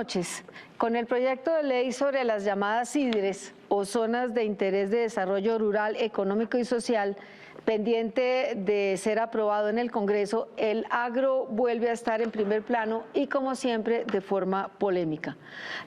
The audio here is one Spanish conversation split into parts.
noches. Con el proyecto de ley sobre las llamadas CIDRES o Zonas de Interés de Desarrollo Rural, Económico y Social, pendiente de ser aprobado en el Congreso, el agro vuelve a estar en primer plano y, como siempre, de forma polémica.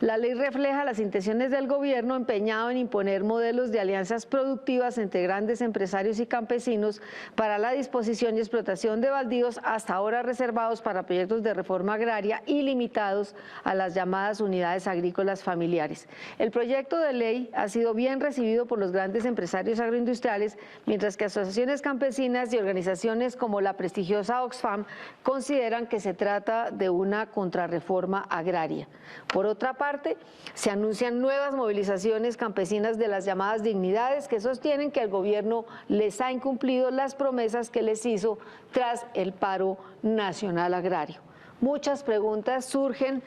La ley refleja las intenciones del gobierno empeñado en imponer modelos de alianzas productivas entre grandes empresarios y campesinos para la disposición y explotación de baldíos hasta ahora reservados para proyectos de reforma agraria y limitados a las llamadas unidades agrícolas familiares. El proyecto de ley ha sido bien recibido por los grandes empresarios agroindustriales, mientras que asociaciones campesinas y organizaciones como la prestigiosa Oxfam consideran que se trata de una contrarreforma agraria. Por otra parte, se anuncian nuevas movilizaciones campesinas de las llamadas dignidades que sostienen que el gobierno les ha incumplido las promesas que les hizo tras el paro nacional agrario. Muchas preguntas surgen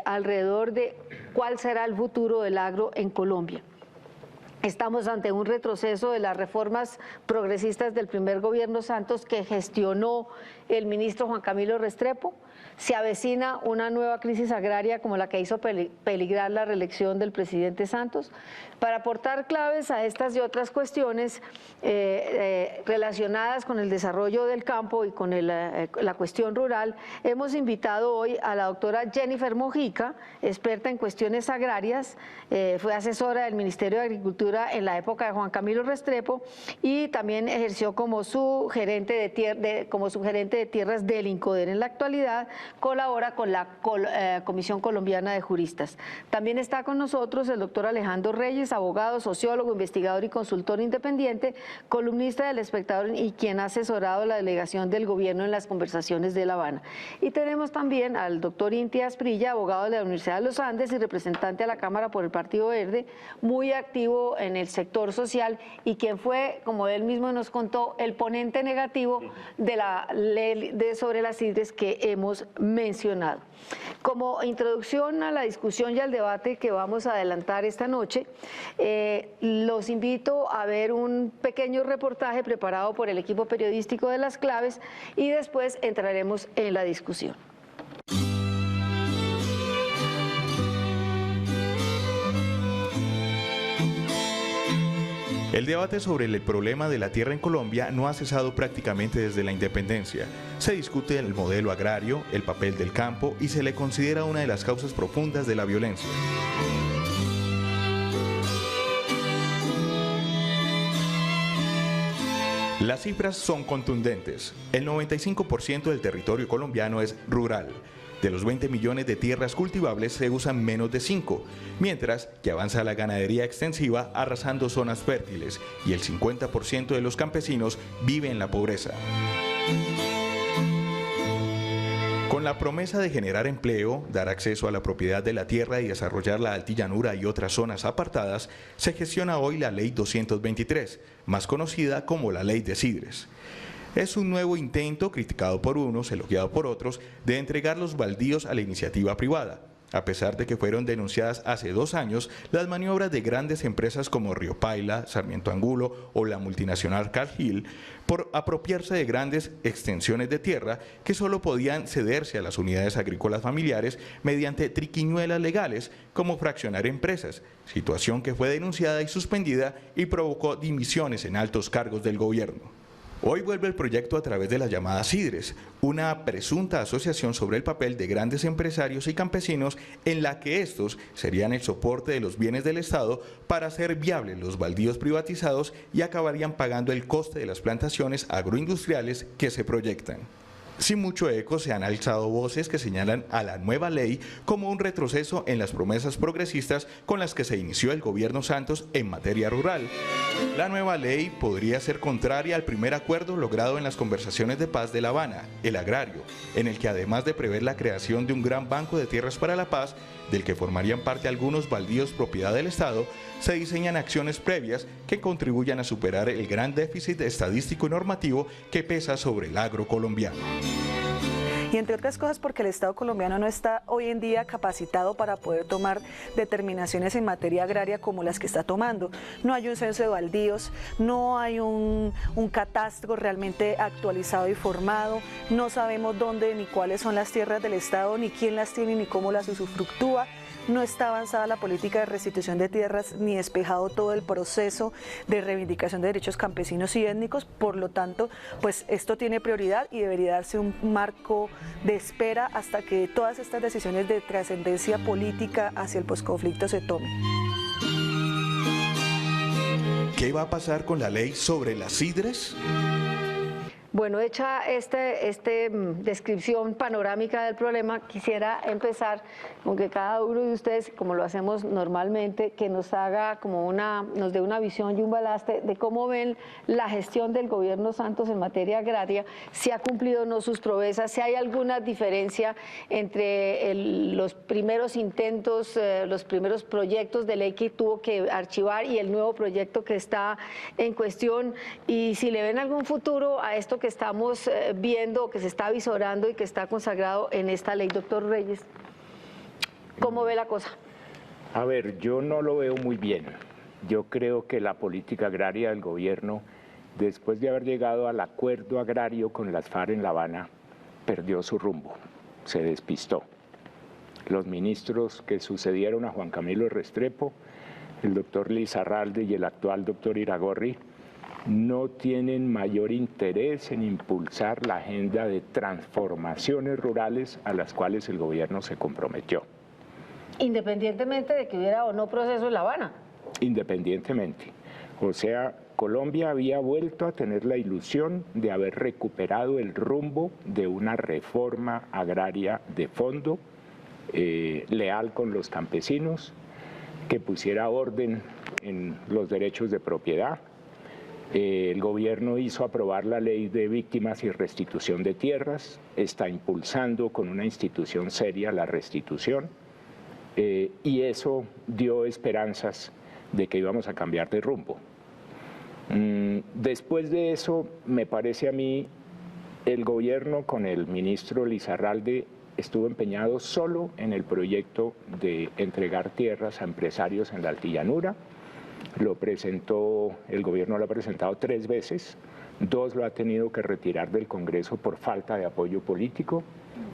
alrededor de cuál será el futuro del agro en Colombia. Estamos ante un retroceso de las reformas progresistas del primer gobierno Santos que gestionó el ministro Juan Camilo Restrepo. Se avecina una nueva crisis agraria como la que hizo peligrar la reelección del presidente Santos. Para aportar claves a estas y otras cuestiones relacionadas con el desarrollo del campo y con la cuestión rural, hemos invitado hoy a la doctora Jennifer Mojica, experta en cuestiones agrarias, fue asesora del Ministerio de Agricultura en la época de Juan Camilo Restrepo y también ejerció como subgerente de tierras del INCODER. En la actualidad colabora con la Comisión Colombiana de Juristas. También está con nosotros el doctor Alejandro Reyes, abogado, sociólogo, investigador y consultor independiente, columnista del Espectador y quien ha asesorado la delegación del gobierno en las conversaciones de La Habana. Y tenemos también al doctor Inti Asprilla, abogado de la Universidad de los Andes y representante a la Cámara por el Partido Verde, muy activo en el sector social y quien fue, como él mismo nos contó, el ponente negativo de la ley sobre las CIDRES que hemos mencionado. Como introducción a la discusión y al debate que vamos a adelantar esta noche, los invito a ver un pequeño reportaje preparado por el equipo periodístico de Las Claves y después entraremos en la discusión. El debate sobre el problema de la tierra en Colombia no ha cesado prácticamente desde la independencia. Se discute el modelo agrario, el papel del campo y se le considera una de las causas profundas de la violencia. Las cifras son contundentes. El 95% del territorio colombiano es rural. De los 20 millones de tierras cultivables se usan menos de 5, mientras que avanza la ganadería extensiva arrasando zonas fértiles y el 50% de los campesinos vive en la pobreza. Con la promesa de generar empleo, dar acceso a la propiedad de la tierra y desarrollar la altillanura y otras zonas apartadas, se gestiona hoy la Ley 223, más conocida como la Ley de CIDRES. Es un nuevo intento, criticado por unos, elogiado por otros, de entregar los baldíos a la iniciativa privada. A pesar de que fueron denunciadas hace 2 años, las maniobras de grandes empresas como Río Paila, Sarmiento Angulo o la multinacional Cargill por apropiarse de grandes extensiones de tierra que solo podían cederse a las unidades agrícolas familiares mediante triquiñuelas legales como fraccionar empresas, situación que fue denunciada y suspendida y provocó dimisiones en altos cargos del gobierno. Hoy vuelve el proyecto a través de la llamada CIDRES, una presunta asociación sobre el papel de grandes empresarios y campesinos en la que estos serían el soporte de los bienes del Estado para hacer viables los baldíos privatizados y acabarían pagando el coste de las plantaciones agroindustriales que se proyectan. Sin mucho eco se han alzado voces que señalan a la nueva ley como un retroceso en las promesas progresistas con las que se inició el gobierno Santos en materia rural. La nueva ley podría ser contraria al primer acuerdo logrado en las conversaciones de paz de La Habana, el agrario, en el que además de prever la creación de un gran banco de tierras para la paz, del que formarían parte algunos baldíos propiedad del Estado, se diseñan acciones previas que contribuyan a superar el gran déficit estadístico y normativo que pesa sobre el agro colombiano. y entre otras cosas porque el Estado colombiano no está hoy en día capacitado para poder tomar determinaciones en materia agraria como las que está tomando. No hay un censo de baldíos, no hay un catastro realmente actualizado y formado, no sabemos dónde ni cuáles son las tierras del Estado, ni quién las tiene, ni cómo las usufructúa. No está avanzada la política de restitución de tierras ni despejado todo el proceso de reivindicación de derechos campesinos y étnicos, por lo tanto, pues esto tiene prioridad y debería darse un marco de espera hasta que todas estas decisiones de trascendencia política hacia el posconflicto se tomen. ¿Qué va a pasar con la ley sobre las sidres? Bueno, hecha esta descripción panorámica del problema, quisiera empezar con que cada uno de ustedes, como lo hacemos normalmente, que nos haga nos dé una visión y un balance de cómo ven la gestión del gobierno Santos en materia agraria, si ha cumplido o no sus promesas, si hay alguna diferencia entre los primeros intentos, los primeros proyectos de ley que tuvo que archivar y el nuevo proyecto que está en cuestión, y si le ven algún futuro a esto que estamos viendo, que se está visorando y que está consagrado en esta ley. Doctor Reyes, ¿cómo ve la cosa? A ver, yo no lo veo muy bien. Yo creo que la política agraria del gobierno, después de haber llegado al acuerdo agrario con las FARC en La Habana, perdió su rumbo, se despistó. Los ministros que sucedieron a Juan Camilo Restrepo, el doctor Lizarralde y el actual doctor Iragorri, no tienen mayor interés en impulsar la agenda de transformaciones rurales a las cuales el gobierno se comprometió. Independientemente de que hubiera o no proceso en La Habana. Independientemente. O sea, Colombia había vuelto a tener la ilusión de haber recuperado el rumbo de una reforma agraria de fondo, leal con los campesinos, que pusiera orden en los derechos de propiedad. El gobierno hizo aprobar la ley de víctimas y restitución de tierras, está impulsando con una institución seria la restitución, y eso dio esperanzas de que íbamos a cambiar de rumbo. Después de eso, me parece a mí, el gobierno con el ministro Lizarralde estuvo empeñado solo en el proyecto de entregar tierras a empresarios en la Altillanura. Lo presentó, el gobierno lo ha presentado 3 veces, 2 lo ha tenido que retirar del Congreso por falta de apoyo político.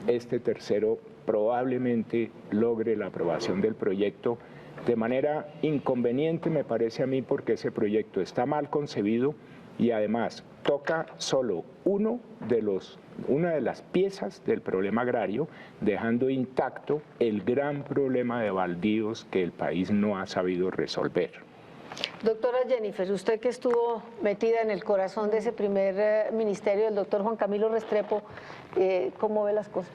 Este tercero probablemente logre la aprobación del proyecto de manera inconveniente, me parece a mí, porque ese proyecto está mal concebido y además toca solo una de las piezas del problema agrario, dejando intacto el gran problema de baldíos que el país no ha sabido resolver. Doctora Jennifer, usted que estuvo metida en el corazón de ese primer ministerio del doctor Juan Camilo Restrepo, ¿cómo ve las cosas?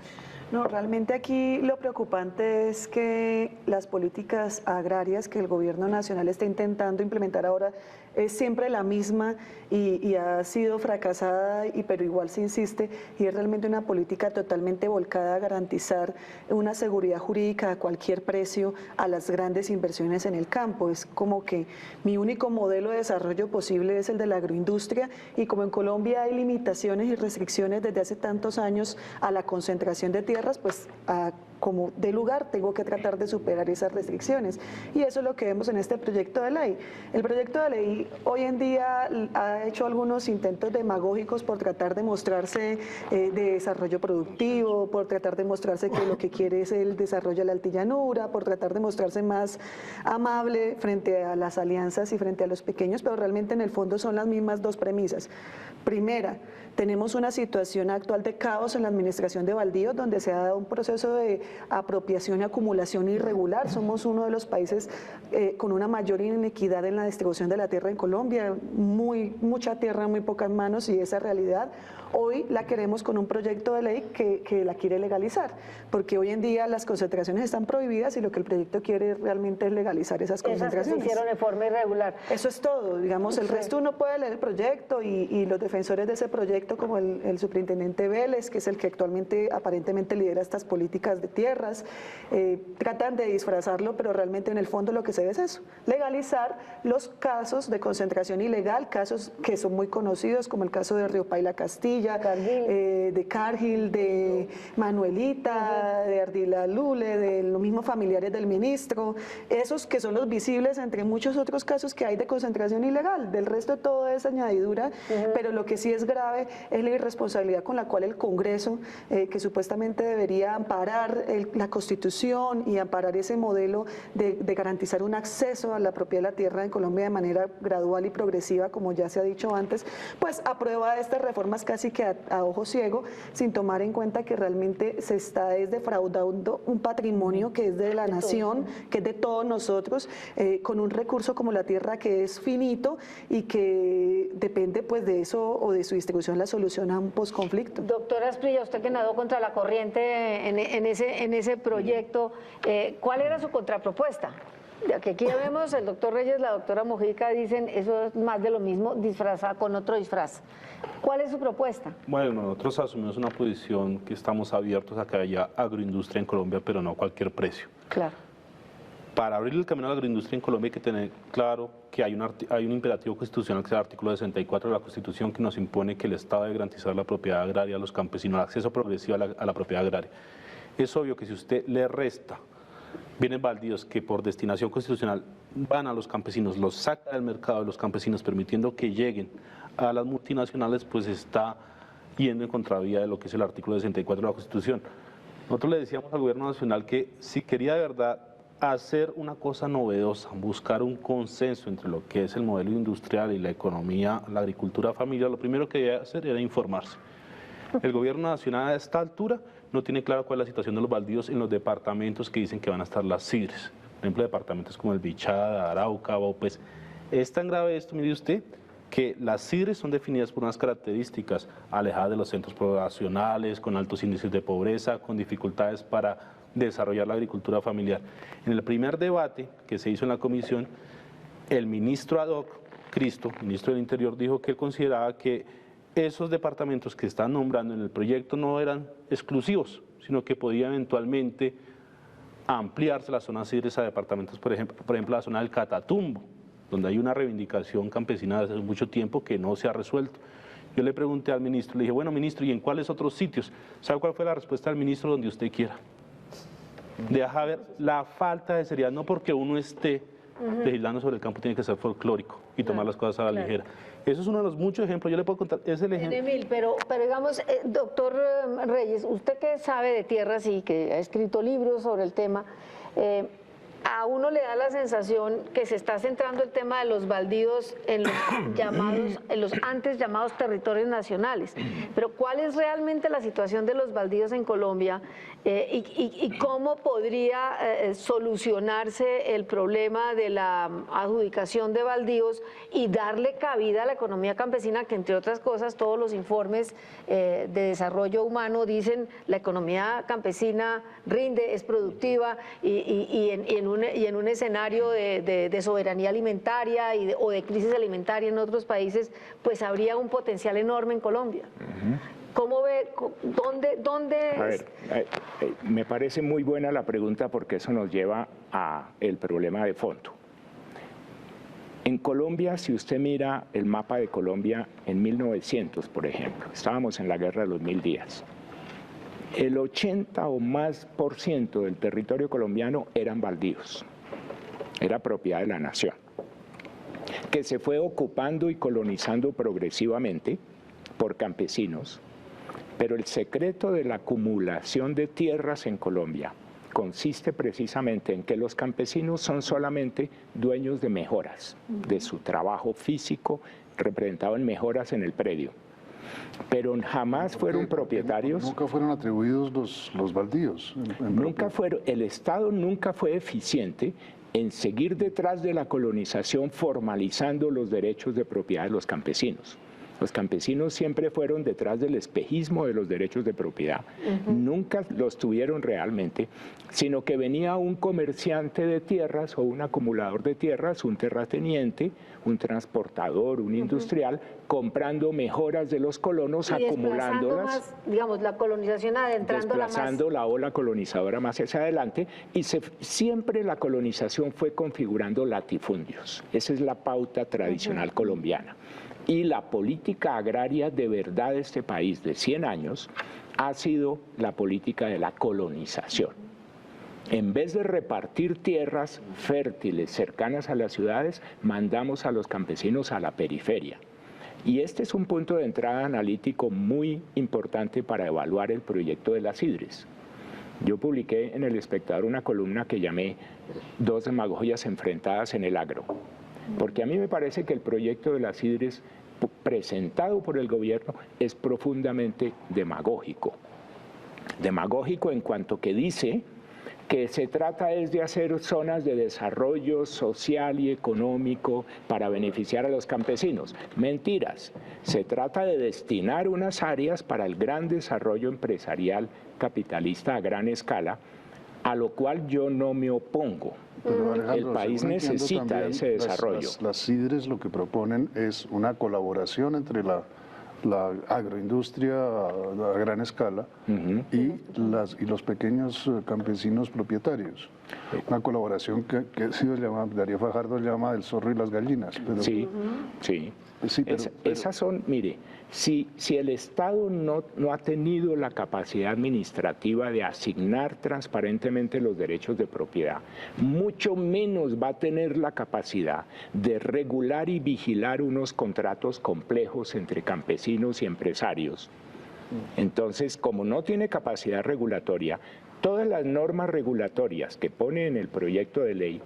No, realmente aquí lo preocupante es que las políticas agrarias que el gobierno nacional está intentando implementar ahora es siempre la misma y ha sido fracasada, pero igual se insiste, y es realmente una política totalmente volcada a garantizar una seguridad jurídica a cualquier precio a las grandes inversiones en el campo. Es como que mi único modelo de desarrollo posible es el de la agroindustria, y como en Colombia hay limitaciones y restricciones desde hace tantos años a la concentración de tierras, pues como de lugar tengo que tratar de superar esas restricciones, y eso es lo que vemos en este proyecto de ley. El proyecto de ley hoy en día ha hecho algunos intentos demagógicos por tratar de mostrarse de desarrollo productivo, por tratar de mostrarse que lo que quiere es el desarrollo de la altillanura, por tratar de mostrarse más amable frente a las alianzas y frente a los pequeños, pero realmente en el fondo son las mismas 2 premisas. Primera, tenemos una situación actual de caos en la administración de baldíos, donde se ha dado un proceso de apropiación y acumulación irregular. Somos uno de los países con una mayor inequidad en la distribución de la tierra en Colombia, mucha tierra, muy pocas manos, y esa realidad hoy la queremos con un proyecto de ley que la quiere legalizar, porque hoy en día las concentraciones están prohibidas y lo que el proyecto quiere realmente es legalizar esas concentraciones. Esas que se hicieron de forma irregular. Eso es todo, digamos, el resto uno puede leer el proyecto y los defensores de ese proyecto, como el superintendente Vélez, que es el que actualmente aparentemente lidera estas políticas de tierras. Tratan de disfrazarlo, pero realmente en el fondo lo que se ve es eso, legalizar los casos de concentración ilegal, casos que son muy conocidos como el caso de Río Paila Castilla, de Cargill, de Manuelita, de Ardila Lule, de los mismos familiares del ministro, esos que son los visibles entre muchos otros casos que hay de concentración ilegal. Del resto todo es añadidura, pero lo que sí es grave es la irresponsabilidad con la cual el Congreso, que supuestamente debería amparar la Constitución y amparar ese modelo de garantizar un acceso a la propiedad de la tierra en Colombia de manera gradual y progresiva, como ya se ha dicho antes, pues aprueba estas reformas casi que a ojo ciego, sin tomar en cuenta que realmente se está defraudando un patrimonio que es de la nación, que es de todos nosotros, con un recurso como la tierra que es finito y que depende pues de eso o de su distribución la solución a un posconflicto. Doctora Asprilla, usted que nadó contra la corriente en ese proyecto, ¿cuál era su contrapropuesta? Ya que aquí ya vemos, el doctor Reyes, la doctora Mojica dicen eso es más de lo mismo, disfrazada con otro disfraz. ¿Cuál es su propuesta? Bueno, nosotros asumimos una posición que estamos abiertos a que haya agroindustria en Colombia, pero no a cualquier precio. Claro. Para abrir el camino a la agroindustria en Colombia hay que tener claro que hay un imperativo constitucional que es el artículo 64 de la Constitución que nos impone que el Estado debe garantizar la propiedad agraria a los campesinos, el acceso progresivo a la propiedad agraria. Es obvio que si usted le resta bienes baldíos que por destinación constitucional van a los campesinos, los saca del mercado de los campesinos, permitiendo que lleguen a las multinacionales, pues está yendo en contravía de lo que es el artículo 64 de la Constitución. Nosotros le decíamos al gobierno nacional que si quería de verdad hacer una cosa novedosa, buscar un consenso entre lo que es el modelo industrial y la economía, la agricultura familiar, lo primero que debía hacer era informarse. El gobierno nacional a esta altura no tiene claro cuál es la situación de los baldíos en los departamentos que dicen que van a estar las CIDRES. Por ejemplo, departamentos como el Bichada, Arauca, pues es tan grave esto, mire usted, que las CIDRES son definidas por unas características alejadas de los centros poblacionales, con altos índices de pobreza, con dificultades para desarrollar la agricultura familiar. En el primer debate que se hizo en la comisión, el ministro ad hoc, Cristo, ministro del Interior, dijo que él consideraba que esos departamentos que están nombrando en el proyecto no eran exclusivos, sino que podía eventualmente ampliarse la zona CIDRES a departamentos, por ejemplo la zona del Catatumbo, donde hay una reivindicación campesina desde hace mucho tiempo que no se ha resuelto. Yo le pregunté al ministro, le dije, bueno ministro, ¿y en cuáles otros sitios? ¿Sabe cuál fue la respuesta del ministro? Donde usted quiera. Deja ver la falta de seriedad, no porque uno esté legislando sobre el campo tiene que ser folclórico y tomar las cosas a la ligera. Eso es uno de los muchos ejemplos, yo le puedo contar, es el ejemplo. Emil, pero digamos, doctor Reyes, usted que sabe de tierras y que ha escrito libros sobre el tema, a uno le da la sensación que se está centrando el tema de los baldíos en los antes llamados territorios nacionales. Pero ¿cuál es realmente la situación de los baldíos en Colombia y cómo podría solucionarse el problema de la adjudicación de baldíos y darle cabida a la economía campesina, que entre otras cosas todos los informes de desarrollo humano dicen la economía campesina rinde, es productiva y en un escenario de soberanía alimentaria o de crisis alimentaria en otros países, pues habría un potencial enorme en Colombia. ¿Cómo ve? ¿Dónde? A ver, me parece muy buena la pregunta porque eso nos lleva al problema de fondo. En Colombia, si usted mira el mapa de Colombia en 1900, por ejemplo, estábamos en la guerra de los 1000 días. El 80 o más % del territorio colombiano eran baldíos, era propiedad de la nación, que se fue ocupando y colonizando progresivamente por campesinos, pero el secreto de la acumulación de tierras en Colombia consiste precisamente en que los campesinos son solamente dueños de mejoras, de su trabajo físico representado en mejoras en el predio. Pero jamás fueron propietarios. Nunca fueron atribuidos los baldíos. Nunca fueron, el Estado nunca fue eficiente en seguir detrás de la colonización formalizando los derechos de propiedad de los campesinos. Los campesinos siempre fueron detrás del espejismo de los derechos de propiedad. Nunca los tuvieron realmente, sino que venía un comerciante de tierras o un acumulador de tierras, un terrateniente, un transportador, un industrial, comprando mejoras de los colonos, y acumulándolas. más, digamos, la colonización adentrándola más. Desplazando la ola colonizadora más hacia adelante, y siempre la colonización fue configurando latifundios. Esa es la pauta tradicional colombiana. Y la política agraria de verdad de este país de 100 años ha sido la política de la colonización. En vez de repartir tierras fértiles cercanas a las ciudades, mandamos a los campesinos a la periferia. Y este es un punto de entrada analítico muy importante para evaluar el proyecto de las IDRES. Yo publiqué en El Espectador una columna que llamé "Dos demagogias enfrentadas en el agro", porque a mí me parece que el proyecto de las IDRES presentado por el gobierno es profundamente demagógico. Demagógico en cuanto que dice que se trata es de hacer zonas de desarrollo social y económico para beneficiar a los campesinos. Mentiras. Se trata de destinar unas áreas para el gran desarrollo empresarial capitalista a gran escala, a lo cual yo no me opongo. Pero, Alejandro, El país según entiendo, necesita también ese desarrollo. Las IDRES lo que proponen es una colaboración entre la agroindustria a gran escala y los pequeños campesinos propietarios. Una colaboración que ha sido llamada, Darío Fajardo llama del zorro y las gallinas. Pero, Sí, sí. Sí, pero- Esas son, mire, si el Estado no ha tenido la capacidad administrativa de asignar transparentemente los derechos de propiedad, mucho menos va a tener la capacidad de regular y vigilar unos contratos complejos entre campesinos y empresarios. Entonces, como no tiene capacidad regulatoria, todas las normas regulatorias que pone en el proyecto de ley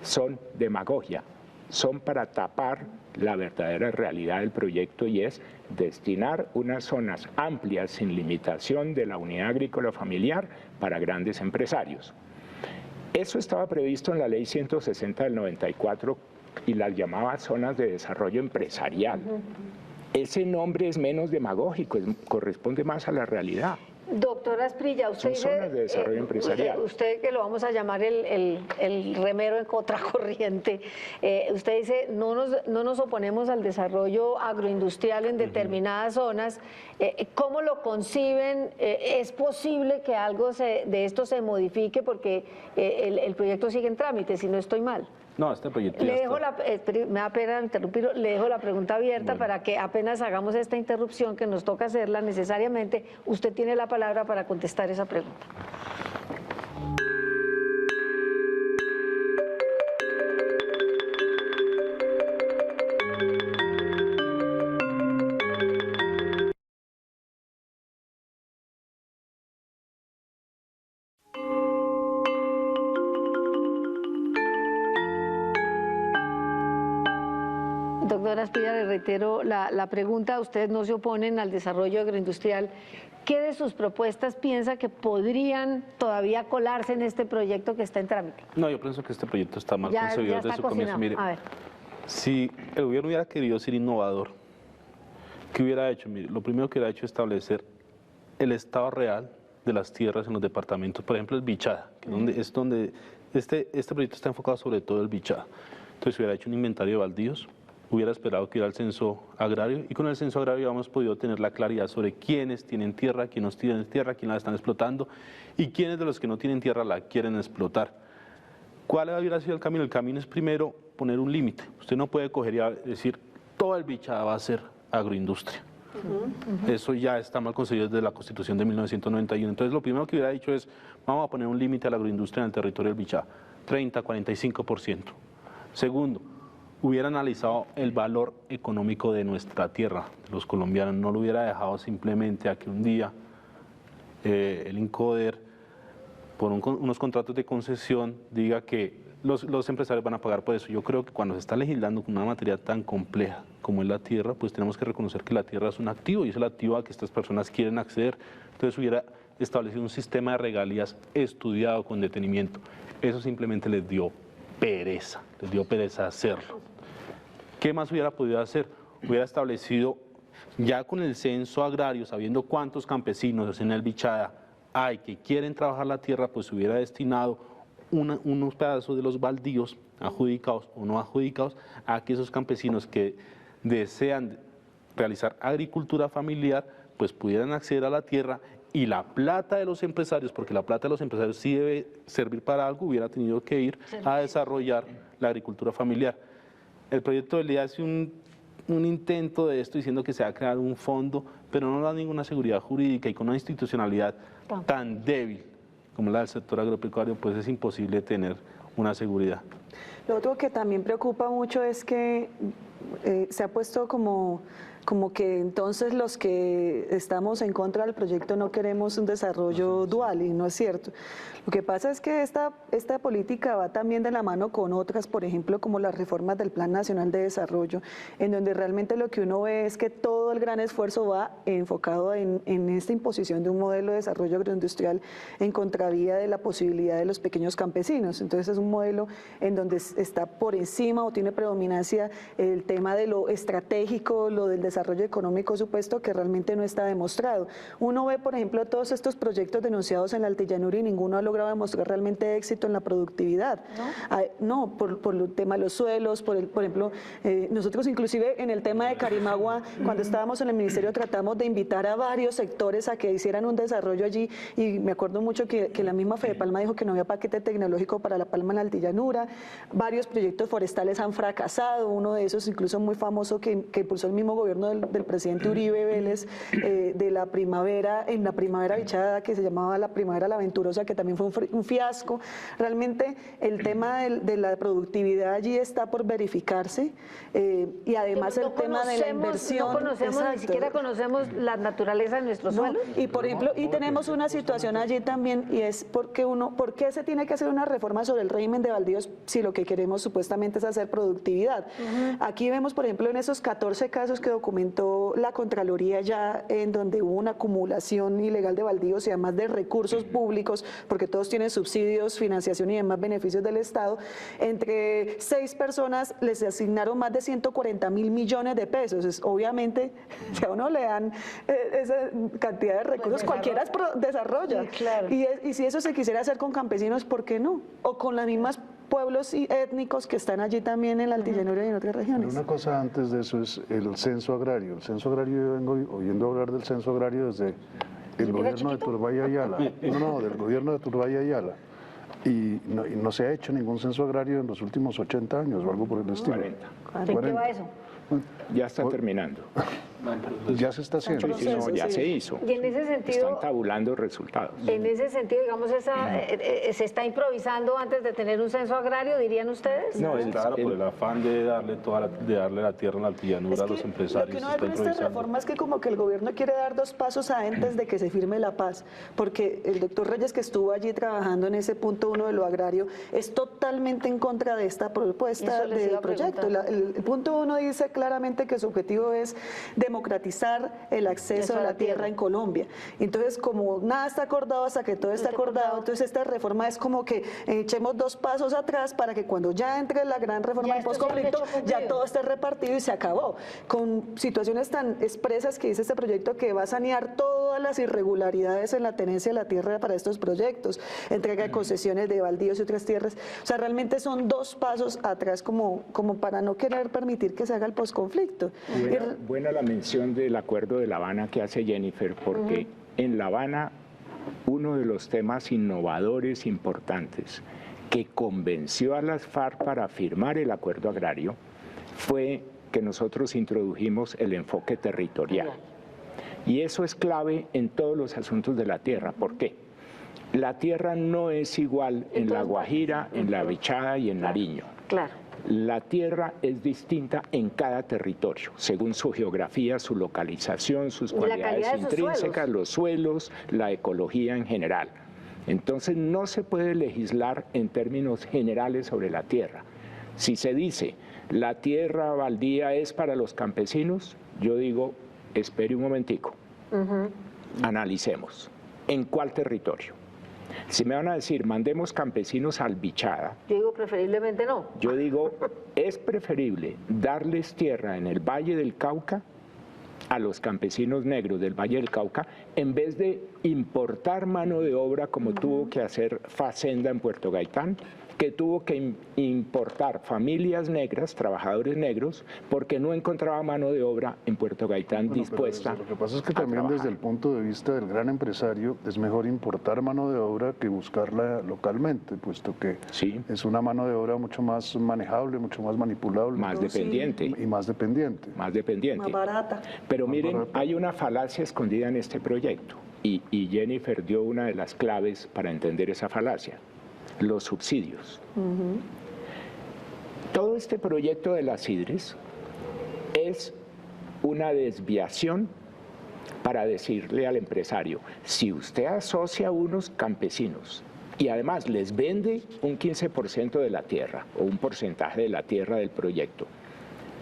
son demagogia, son para tapar la verdadera realidad del proyecto, y es destinar unas zonas amplias sin limitación de la unidad agrícola familiar para grandes empresarios. Eso estaba previsto en la ley 160 del 94 y las llamaba zonas de desarrollo empresarial. Ese nombre es menos demagógico, corresponde más a la realidad. Doctora Asprilla, usted Son zonas de desarrollo empresarial. Usted, que lo vamos a llamar el remero en contracorriente, usted dice no nos oponemos al desarrollo agroindustrial en determinadas zonas. ¿Cómo lo conciben? ¿Es posible que algo de esto se modifique? Porque el proyecto sigue en trámite, si no estoy mal. No, este proyecto Le ya dejo está. me da pena interrumpirlo, le dejo la pregunta abierta para que apenas hagamos esta interrupción que nos toca hacerla necesariamente, usted tiene la palabra para contestar esa pregunta. Doctora Asprilla, le reitero la pregunta. Ustedes no se oponen al desarrollo agroindustrial. ¿Qué de sus propuestas piensa que podrían todavía colarse en este proyecto que está en trámite? No, yo pienso que este proyecto está mal Ya concebido está desde su comienzo. cocinado. Mire, A ver. si el gobierno hubiera querido ser innovador, ¿qué hubiera hecho? Mire, lo primero que hubiera hecho es establecer el estado real de las tierras en los departamentos. Por ejemplo, el Bichada, que es donde este proyecto está enfocado sobre todo el Bichada. Entonces hubiera hecho un inventario de baldíos, hubiera esperado que hubiera el censo agrario, y con el censo agrario habíamos podido tener la claridad sobre quiénes tienen tierra, quiénes no tienen tierra, quiénes la están explotando y quiénes de los que no tienen tierra la quieren explotar. ¿Cuál hubiera sido el camino? El camino es primero poner un límite. Usted no puede coger y decir todo el Bichada va a ser agroindustria. Eso ya está mal concebido desde la Constitución de 1991. Entonces lo primero que hubiera dicho es, vamos a poner un límite a la agroindustria en el territorio del Bichada, 30, 45%. Segundo, hubiera analizado el valor económico de nuestra tierra, de los colombianos, no lo hubiera dejado simplemente a que un día el INCODER, por unos contratos de concesión, diga que los empresarios van a pagar por eso. Yo creo que cuando se está legislando con una materia tan compleja como es la tierra, pues tenemos que reconocer que la tierra es un activo y es el activo a que estas personas quieren acceder. Entonces hubiera establecido un sistema de regalías estudiado con detenimiento. Eso simplemente les dio pereza hacerlo. ¿Qué más hubiera podido hacer? Hubiera establecido Ya con el censo agrario, sabiendo cuántos campesinos en el Bichada hay que quieren trabajar la tierra, pues se hubiera destinado unos pedazos de los baldíos, adjudicados o no adjudicados, a que esos campesinos que desean realizar agricultura familiar, pues pudieran acceder a la tierra, y la plata de los empresarios, porque la plata de los empresarios sí debe servir para algo, hubiera tenido que ir a desarrollar la agricultura familiar. El proyecto de ley hace un intento de esto diciendo que se va a crear un fondo, pero no da ninguna seguridad jurídica, y con una institucionalidad tan débil como la del sector agropecuario, pues es imposible tener una seguridad. Lo otro que también preocupa mucho es que se ha puesto como que entonces los que estamos en contra del proyecto no queremos un desarrollo dual, y no es cierto. Lo que pasa es que esta política va también de la mano con otras, por ejemplo, como las reformas del Plan Nacional de Desarrollo, en donde realmente lo que uno ve es que todo el gran esfuerzo va enfocado en esta imposición de un modelo de desarrollo agroindustrial en contravía de la posibilidad de los pequeños campesinos. Entonces es un modelo en donde está por encima o tiene predominancia el tema de lo estratégico, lo del desarrollo económico supuesto, que realmente no está demostrado. Uno ve, por ejemplo, todos estos proyectos denunciados en la Altillanura y ninguno ha logrado demostrar realmente éxito en la productividad. No, por el tema de los suelos, por ejemplo, nosotros inclusive en el tema de Carimagua, cuando estábamos en el ministerio, tratamos de invitar a varios sectores a que hicieran un desarrollo allí, y me acuerdo mucho que la misma Fedepalma dijo que no había paquete tecnológico para la palma en la Altillanura. Varios proyectos forestales han fracasado, uno de esos incluso muy famoso que impulsó el mismo gobierno del presidente Uribe Vélez, de la primavera, en la primavera bichada, que se llamaba la primavera La Venturosa, que también fue un fiasco. Realmente el tema de la productividad allí está por verificarse, y además el tema de la inversión. No conocemos, exacto, ni siquiera conocemos la naturaleza de nuestros suelos. Y por ejemplo, y tenemos una situación allí también, y es ¿por qué se tiene que hacer una reforma sobre el régimen de baldíos si lo que queremos supuestamente es hacer productividad? Aquí vemos, por ejemplo, en esos 14 casos que documentó la Contraloría ya, en donde hubo una acumulación ilegal de baldíos y además de recursos públicos, porque todos tienen subsidios, financiación y demás beneficios del Estado, entre 6 personas les asignaron más de 140.000 millones de pesos. Obviamente, si a uno le dan esa cantidad de recursos, cualquiera desarrolla. Sí, claro. Y si eso se quisiera hacer con campesinos, ¿por qué no? O con las mismas pueblos étnicos que están allí también en la Altillanura y en otras regiones. Pero una cosa antes de eso es el censo agrario. El censo agrario, yo vengo oyendo hablar del censo agrario desde el gobierno de Turbay Ayala. No, del gobierno de Turbay Ayala. Y no se ha hecho ningún censo agrario en los últimos 80 años o algo por el estilo. 40. ¿En qué va eso? Ya está terminando. Ya se está haciendo. Sí, no, ya se hizo. Y en ese sentido, Están tabulando resultados. en ese sentido, digamos, se está improvisando antes de tener un censo agrario, dirían ustedes. No, Claro, por el afán de darle la tierra en la Altillanura Es a que los empresarios. lo que uno se ve está con esta improvisando. reforma es que como que el gobierno quiere dar 2 pasos antes de que se firme la paz, porque el doctor Reyes, que estuvo allí trabajando en ese punto 1 de lo agrario, es totalmente en contra de esta propuesta Eso les iba del a proyecto. preguntar. El punto 1 dice claramente que su objetivo es democratizar el acceso a la tierra en Colombia. Entonces, como nada está acordado hasta que todo está acordado, entonces esta reforma es como que echemos 2 pasos atrás para que cuando ya entre la gran reforma Ya del esto sea postconflicto, un hecho ya cumplido. todo esté repartido y se acabó. Con situaciones tan expresas que dice este proyecto, que va a sanear todas las irregularidades en la tenencia de la tierra para estos proyectos, entrega de concesiones de baldíos y otras tierras. O sea, realmente son 2 pasos atrás como para no querer permitir que se haga el postconflicto. Buena la mención del Acuerdo de La Habana que hace Jennifer, porque en La Habana uno de los temas innovadores importantes que convenció a las FARC para firmar el acuerdo agrario fue que nosotros introdujimos el enfoque territorial. Y eso es clave en todos los asuntos de la tierra. ¿Por qué? La tierra no es igual en La Guajira, en La Bichada y en Nariño. Claro. La tierra es distinta en cada territorio, según su geografía, su localización, sus Y la cualidades calidad de sus intrínsecas, los suelos, la ecología en general. Entonces no se puede legislar en términos generales sobre la tierra. Si se dice la tierra baldía es para los campesinos, yo digo, espere un momentico, analicemos. ¿En cuál territorio? Si me van a decir, mandemos campesinos al Bichada, Yo digo preferiblemente no. yo digo, es preferible darles tierra en el Valle del Cauca a los campesinos negros del Valle del Cauca, en vez de importar mano de obra como tuvo que hacer Facenda en Puerto Gaitán, que tuvo que importar familias negras, trabajadores negros, porque no encontraba mano de obra en Puerto Gaitán dispuesta. Lo que pasa es que también desde el punto de vista del gran empresario es mejor importar mano de obra que buscarla localmente, puesto que Sí. es una mano de obra mucho más manejable, mucho más manipulable. Más dependiente. Y más dependiente. Más dependiente. Más barata. Pero miren, barata. hay una falacia escondida en este proyecto y Jennifer dio una de las claves para entender esa falacia: los subsidios. Todo este proyecto de las IDRES es una desviación para decirle al empresario: si usted asocia a unos campesinos y además les vende un 15% de la tierra o un porcentaje de la tierra del proyecto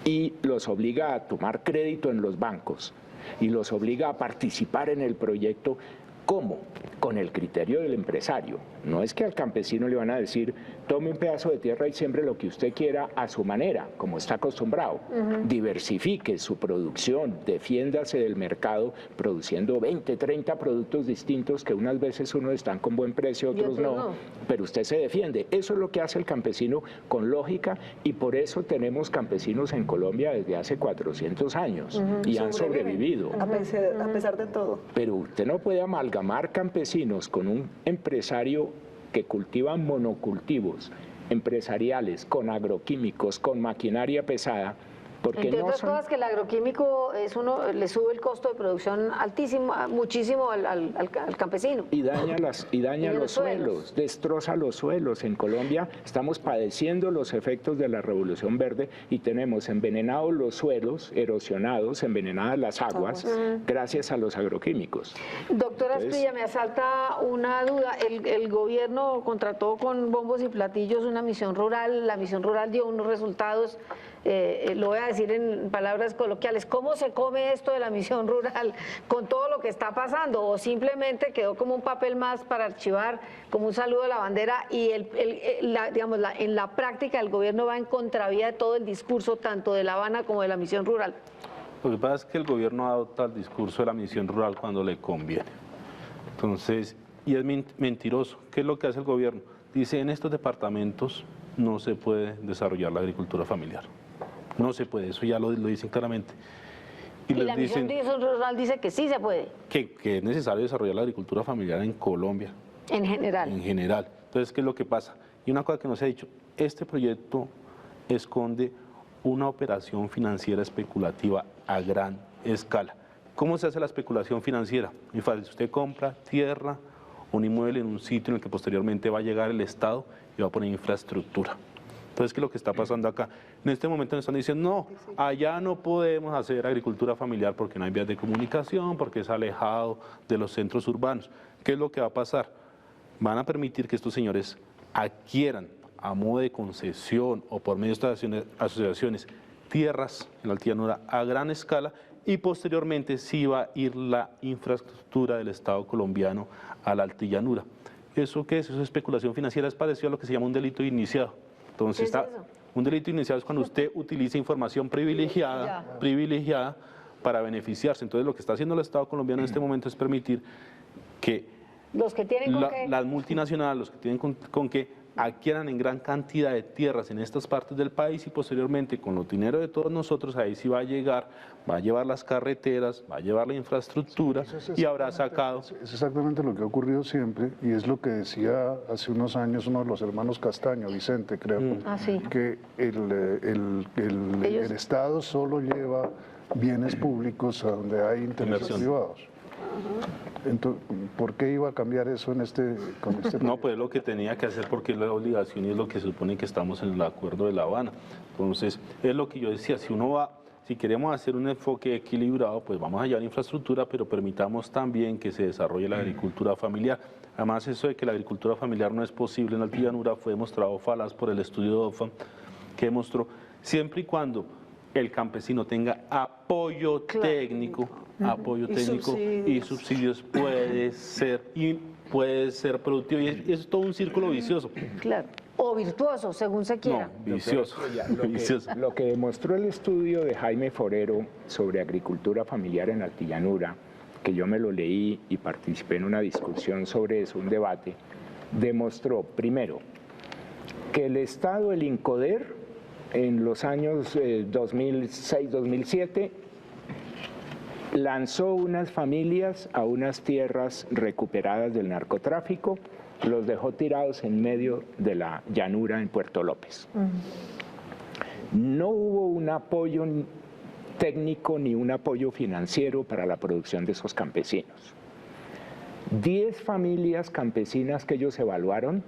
y los obliga a tomar crédito en los bancos y los obliga a participar en el proyecto, ¿cómo? Con el criterio del empresario. No es que al campesino le van a decir: tome un pedazo de tierra y siembre lo que usted quiera a su manera, como está acostumbrado. Diversifique su producción, defiéndase del mercado produciendo 20, 30 productos distintos que unas veces unos están con buen precio, otros no, pero usted se defiende. Eso es lo que hace el campesino con lógica, y por eso tenemos campesinos en Colombia desde hace 400 años y han sobrevivido. A pesar de todo. Pero usted no puede amalgamar campesinos con un empresario que cultiva monocultivos empresariales, con agroquímicos, con maquinaria pesada, porque Entre no otras son... cosas, que el agroquímico le sube el costo de producción altísimo, muchísimo al campesino. Y daña los los suelos, destroza los suelos. En Colombia estamos padeciendo los efectos de la Revolución Verde y tenemos envenenados los suelos, erosionados, envenenadas las aguas, gracias a los agroquímicos. Doctora Entonces- Asprilla, me asalta una duda. El gobierno contrató con bombos y platillos una misión rural. La misión rural dio unos resultados, lo voy a decir en palabras coloquiales. ¿Cómo se come esto de la misión rural con todo lo que está pasando? ¿O simplemente quedó como un papel más para archivar, como un saludo de la bandera, y en la práctica el gobierno va en contravía de todo el discurso, tanto de La Habana como de la misión rural? Lo que pasa es que el gobierno adopta el discurso de la misión rural cuando le conviene. Entonces, y es mentiroso. ¿Qué es lo que hace el gobierno? Dice: en estos departamentos no se puede desarrollar la agricultura familiar. No se puede, eso ya lo dicen claramente. Y les la misión dicen rural dice que sí se puede, que es necesario desarrollar la agricultura familiar en Colombia, en general. en general. Entonces, ¿qué es lo que pasa? Y una cosa que no se ha dicho: este proyecto esconde una operación financiera especulativa a gran escala. ¿Cómo se hace la especulación financiera? Muy fácil: usted compra tierra, un inmueble en un sitio en el que posteriormente va a llegar el Estado y va a poner infraestructura. Entonces, ¿qué es lo que está pasando acá? En este momento nos están diciendo: no, allá no podemos hacer agricultura familiar porque no hay vías de comunicación, porque es alejado de los centros urbanos. ¿Qué es lo que va a pasar? Van a permitir que estos señores adquieran a modo de concesión o por medio de estas asociaciones tierras en la Altillanura a gran escala, y posteriormente sí va a ir la infraestructura del Estado colombiano a la Altillanura. ¿Eso qué es? Eso es especulación financiera, es parecido a lo que se llama un delito iniciado. Entonces, ¿Qué es eso? un delito iniciado es cuando usted utiliza información privilegiada para beneficiarse. Entonces, lo que está haciendo el Estado colombiano en este momento es permitir que Los que tienen con qué. las multinacionales, los que tienen con que adquieran en gran cantidad de tierras en estas partes del país, y posteriormente con los dinero de todos nosotros ahí sí va a llegar, va a llevar las carreteras, va a llevar la infraestructura y habrá sacado. Es exactamente lo que ha ocurrido siempre, y es lo que decía hace unos años uno de los hermanos Castaño, Vicente, creo, Ah, sí. que el Estado solo lleva bienes públicos a donde hay intereses Inversión. privados. Entonces, ¿por qué iba a cambiar eso con este No, pues es lo que tenía que hacer porque es la obligación y es lo que se supone que estamos en el acuerdo de La Habana. Entonces, es lo que yo decía: si queremos hacer un enfoque equilibrado, pues vamos a llevar infraestructura, pero permitamos también que se desarrolle la agricultura familiar. Además, eso de que la agricultura familiar no es posible en la Altillanura fue demostrado falaz por el estudio de OFAM, que demostró siempre y cuando el campesino tenga apoyo técnico, y subsidios puede ser productivo, y es todo un círculo vicioso. Claro. o virtuoso, según se quiera. No, vicioso. Vicioso. Lo que demostró el estudio de Jaime Forero sobre agricultura familiar en Altillanura, que yo me lo leí y participé en una discusión sobre eso, un debate, demostró, primero, que el Estado, el INCODER, en los años 2006-2007, lanzó unas familias a unas tierras recuperadas del narcotráfico, los dejó tirados en medio de la llanura en Puerto López. No hubo un apoyo técnico ni un apoyo financiero para la producción de esos campesinos. 10 familias campesinas que ellos evaluaron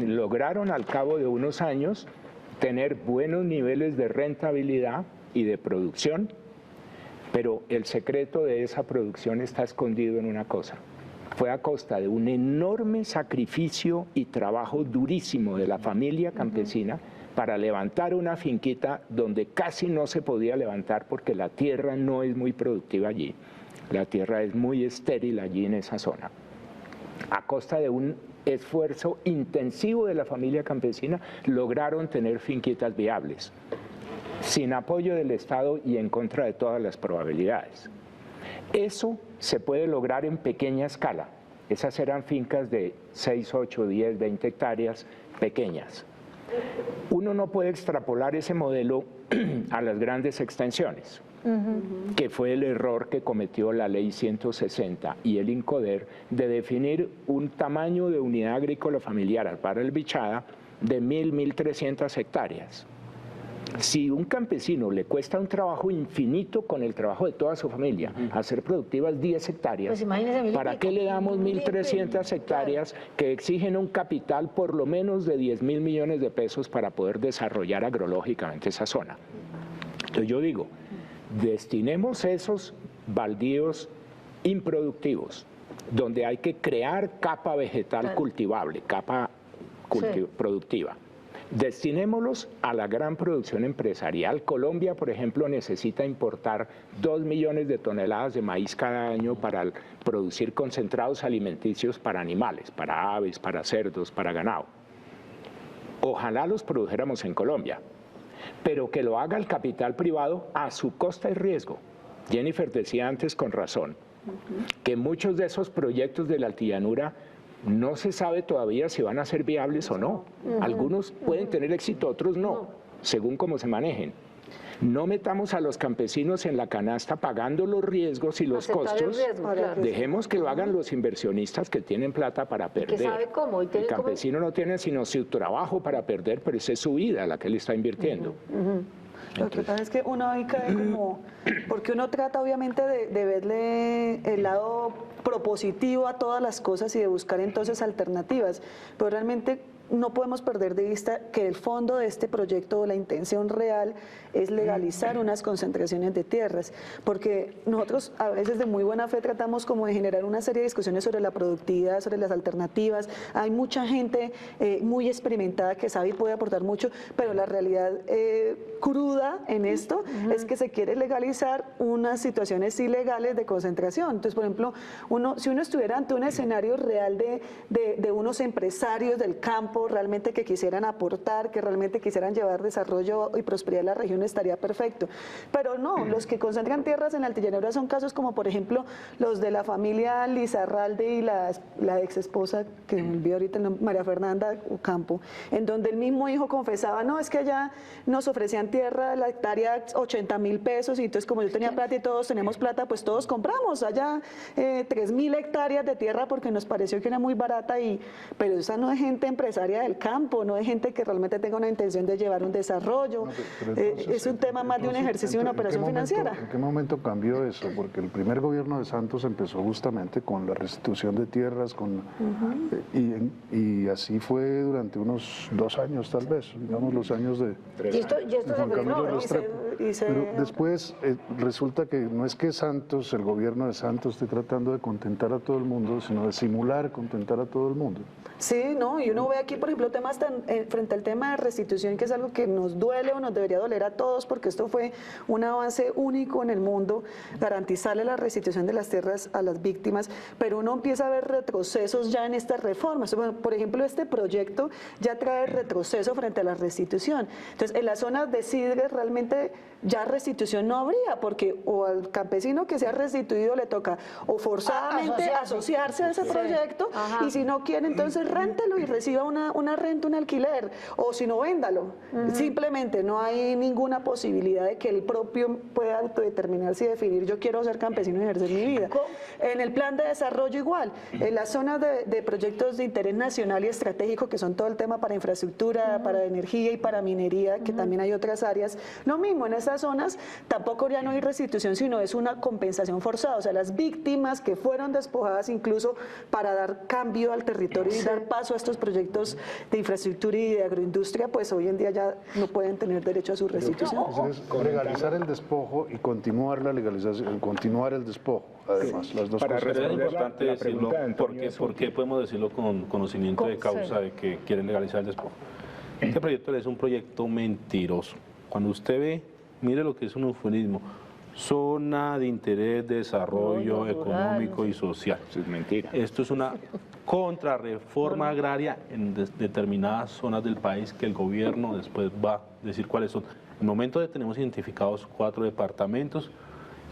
lograron al cabo de unos años tener buenos niveles de rentabilidad y de producción, pero el secreto de esa producción está escondido en una cosa. Fue a costa de un enorme sacrificio y trabajo durísimo de la familia campesina para levantar una finquita donde casi no se podía levantar porque la tierra no es muy productiva allí. La tierra es muy estéril allí en esa zona. A costa de un esfuerzo intensivo de la familia campesina, lograron tener finquitas viables, sin apoyo del Estado y en contra de todas las probabilidades. Eso se puede lograr en pequeña escala. Esas eran fincas de 6, 8, 10, 20 hectáreas pequeñas. Uno no puede extrapolar ese modelo a las grandes extensiones, que fue el error que cometió la Ley 160 y el INCODER de definir un tamaño de unidad agrícola familiar para el bichada de 1.300 hectáreas. Si un campesino le cuesta un trabajo infinito con el trabajo de toda su familia, hacer productivas 10 hectáreas, Pues imagínese, ¿para qué le damos 1.300 hectáreas que exigen un capital por lo menos de 10.000 millones de pesos para poder desarrollar agrológicamente esa zona? Entonces yo digo, destinemos esos baldíos improductivos, donde hay que crear capa vegetal cultivable, capa productiva. Destinémoslos a la gran producción empresarial. Colombia, por ejemplo, necesita importar 2 millones de toneladas de maíz cada año para producir concentrados alimenticios para animales, para aves, para cerdos, para ganado. Ojalá los produjéramos en Colombia, pero que lo haga el capital privado a su costa y riesgo. Jennifer decía antes con razón que muchos de esos proyectos de la Altillanura no se sabe todavía si van a ser viables o no. Algunos pueden tener éxito, otros no, según cómo se manejen. No metamos a los campesinos en la canasta pagando los riesgos y los costos. Dejemos que lo hagan los inversionistas que tienen plata para perder. Que sabe cómo. El campesino no tiene sino su trabajo para perder, pero esa es su vida la que él está invirtiendo. Lo que pasa es que uno ahí cae como, porque uno trata obviamente de verle el lado propositivo a todas las cosas y de buscar entonces alternativas, pero realmente no podemos perder de vista que el fondo de este proyecto, la intención real, es legalizar unas concentraciones de tierras, porque nosotros a veces de muy buena fe tratamos como de generar una serie de discusiones sobre la productividad, sobre las alternativas. Hay mucha gente muy experimentada que sabe y puede aportar mucho, pero la realidad cruda en esto es que se quiere legalizar unas situaciones ilegales de concentración. Entonces, por ejemplo, si uno estuviera ante un escenario real de unos empresarios del campo realmente que quisieran aportar, que realmente quisieran llevar desarrollo y prosperidad a la región, estaría perfecto. Pero no, los que concentran tierras en la Altillanura son casos como, por ejemplo, los de la familia Lizarralde y la ex esposa, que me olvidé ahorita, María Fernanda Ocampo, en donde el mismo hijo confesaba, no, es que allá nos ofrecían tierra, la hectárea 80.000 pesos, y entonces como yo tenía plata y todos tenemos plata, pues todos compramos allá 3.000 hectáreas de tierra porque nos pareció que era muy barata, pero esa no es gente empresaria del campo, no es gente que realmente tenga una intención de llevar un desarrollo. Es un tema más de un ejercicio de una operación financiera. ¿En qué momento cambió eso? Porque el primer gobierno de Santos empezó justamente con la restitución de tierras, y así fue durante unos 2 años tal vez, digamos los años de Y esto se Juan Camilo frenó, Restrepo. Pero después resulta que no es que Santos, el gobierno de Santos, esté tratando de contentar a todo el mundo, sino de simular contentar a todo el mundo. Sí, no, y uno ve aquí, por ejemplo, temas frente al tema de restitución, que es algo que nos duele o nos debería doler a todos, porque esto fue un avance único en el mundo, garantizarle la restitución de las tierras a las víctimas, pero uno empieza a ver retrocesos ya en estas reformas. Bueno, por ejemplo, este proyecto ya trae retroceso frente a la restitución. Entonces, en las zonas de Sidres realmente ya restitución no habría, porque o al campesino que sea restituido le toca o forzadamente asociarse a ese proyecto, y si no quiere, entonces réntelo y reciba una renta, un alquiler, o si no, véndalo. Simplemente no hay ninguna posibilidad de que el propio pueda autodeterminarse y definir: yo quiero ser campesino y ejercer mi vida. En el plan de desarrollo igual, en las zonas de proyectos de interés nacional y estratégico, que son todo el tema para infraestructura, para energía y para minería, que también hay otras áreas, lo mismo, en esas zonas tampoco ya no hay restitución, sino es una compensación forzada. O sea, las víctimas que fueron despojadas incluso para dar cambio al territorio y dar paso a estos proyectos de infraestructura y de agroindustria, pues hoy en día ya no pueden tener derecho a su restitución. Es legalizar el despojo y continuar la legalización, continuar el despojo, además, las dos cosas. Es importante decirlo, porque podemos decirlo con conocimiento de causa de que quieren legalizar el despojo. Este proyecto es un proyecto mentiroso. Cuando usted ve, mire lo que es un eufemismo: zona de interés de desarrollo económico y social. Eso es mentira. Esto es una contrarreforma agraria en determinadas zonas del país que el gobierno después va a decir cuáles son. En el momento tenemos identificados 4 departamentos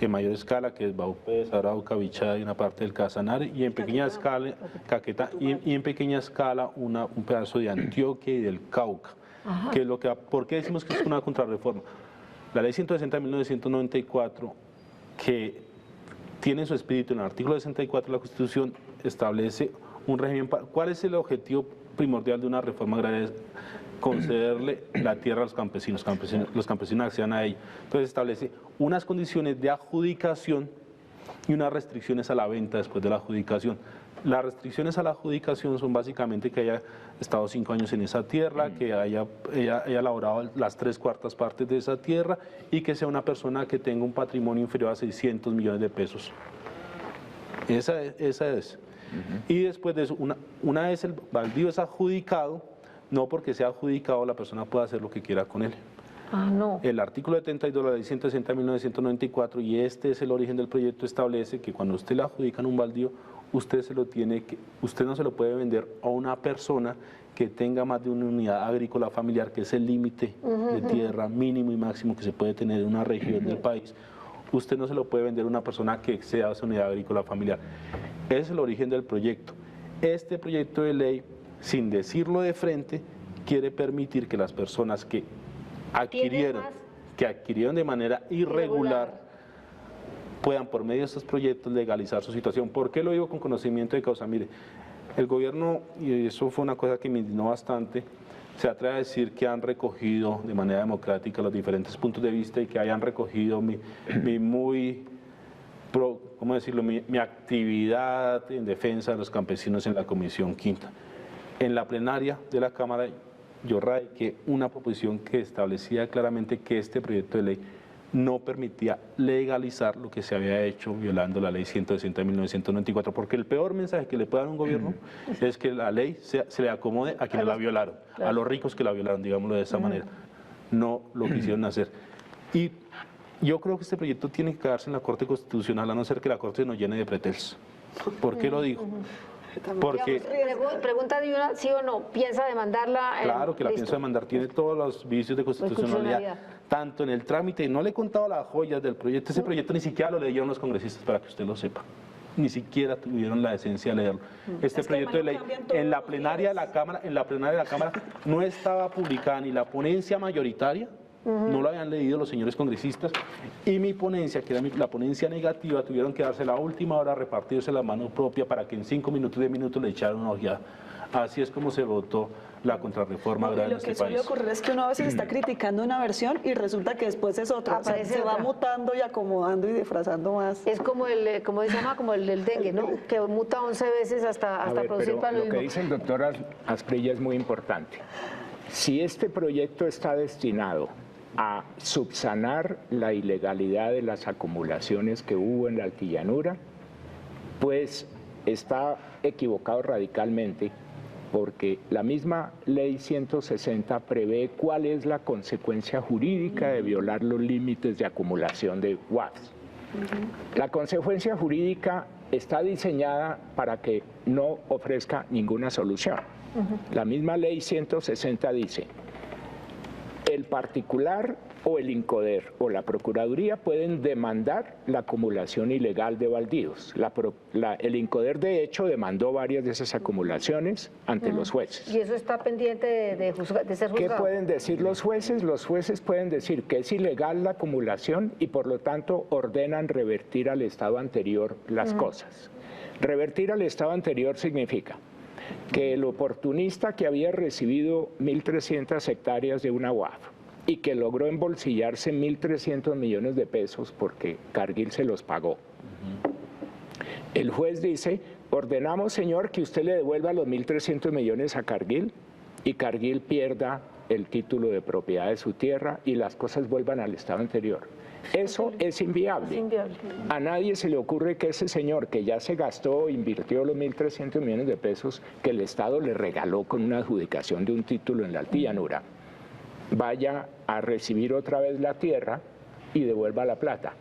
en mayor escala, que es Vaupés, Arauca, Bichada y una parte del Casanare, y en pequeña escala, Caquetá, y en pequeña escala un pedazo de Antioquia y del Cauca. Que es lo que, ¿por qué decimos que es una contrarreforma? La ley 160 de 1994, que tiene su espíritu en el artículo 64 de la Constitución, establece un régimen. ¿Cuál es el objetivo primordial de una reforma agraria? Es concederle la tierra a los campesinos, los campesinos accedan a ella. Entonces establece unas condiciones de adjudicación y unas restricciones a la venta después de la adjudicación. Las restricciones a la adjudicación son básicamente que haya estado 5 años en esa tierra, que haya elaborado las 3/4 partes de esa tierra y que sea una persona que tenga un patrimonio inferior a 600 millones de pesos. Esa es. Y después de eso, una vez el baldío es adjudicado, no porque sea adjudicado la persona puede hacer lo que quiera con él. No. El artículo 72 de la ley 160 de 1994, y este es el origen del proyecto, establece que cuando usted le adjudican un baldío, usted no se lo puede vender a una persona que tenga más de una unidad agrícola familiar, que es el límite de tierra mínimo y máximo que se puede tener en una región del país. Usted no se lo puede vender a una persona que exceda esa unidad agrícola familiar. Ese es el origen del proyecto. Este proyecto de ley, sin decirlo de frente, quiere permitir que las personas que adquirieron de manera irregular puedan, por medio de estos proyectos, legalizar su situación. ¿Por qué lo digo con conocimiento de causa? Mire, el gobierno, y eso fue una cosa que me indignó bastante, se atreve a decir que han recogido de manera democrática los diferentes puntos de vista y que hayan recogido mi actividad en defensa de los campesinos en la Comisión Quinta. En la plenaria de la Cámara yo radiqué una proposición que establecía claramente que este proyecto de ley no permitía legalizar lo que se había hecho violando la ley 160 de 1994, porque el peor mensaje que le puede dar un gobierno es que la ley se le acomode a quienes la violaron, a los ricos que la violaron, digámoslo de esa manera. No lo quisieron hacer. Y yo creo que este proyecto tiene que quedarse en la Corte Constitucional, a no ser que la Corte nos llene de pretextos. ¿Por qué lo digo? Porque Pregunta de una, ¿sí o no? ¿Piensa demandarla? Claro que la pienso demandar, tiene todos los vicios de constitucionalidad, tanto en el trámite, y no le he contado las joyas del proyecto, ese proyecto ni siquiera lo leyeron los congresistas, para que usted lo sepa, ni siquiera tuvieron la decencia de leerlo. Este proyecto de ley en la plenaria de la Cámara, no estaba publicada ni la ponencia mayoritaria, no lo habían leído los señores congresistas, y mi ponencia, que era la ponencia negativa, tuvieron que darse la última hora, repartirse la mano propia para que en 5 minutos, 10 minutos le echaran una ojeada. Así es como se votó la contrarreforma agraria en este país. Lo que suele ocurrir es que uno a veces está criticando una versión y resulta que después es otra. O sea, se va mutando y acomodando y disfrazando más. Es como como se llama, como el del dengue, ¿no? Que muta 11 veces hasta producir para lo mismo. Lo que dice el doctor Asprilla es muy importante. Si este proyecto está destinado a subsanar la ilegalidad de las acumulaciones que hubo en la altillanura, pues está equivocado radicalmente, porque la misma ley 160 prevé cuál es la consecuencia jurídica de violar los límites de acumulación de WAFs. La consecuencia jurídica está diseñada para que no ofrezca ninguna solución. La misma ley 160 dice: el particular o el INCODER o la Procuraduría pueden demandar la acumulación ilegal de baldíos. El INCODER, de hecho, demandó varias de esas acumulaciones ante los jueces. Y eso está pendiente de ser juzgado. ¿Qué pueden decir los jueces? Los jueces pueden decir que es ilegal la acumulación y por lo tanto ordenan revertir al estado anterior las cosas. Revertir al estado anterior significa que el oportunista que había recibido 1.300 hectáreas de una UAF y que logró embolsillarse 1.300 millones de pesos porque Cargill se los pagó. El juez dice: ordenamos, señor, que usted le devuelva los 1.300 millones a Cargill y Cargill pierda el título de propiedad de su tierra y las cosas vuelvan al estado anterior. Eso es inviable. Es inviable. A nadie se le ocurre que ese señor que ya se gastó, invirtió los 1.300 millones de pesos que el Estado le regaló con una adjudicación de un título en la altillanura, vaya a recibir otra vez la tierra y devuelva la plata.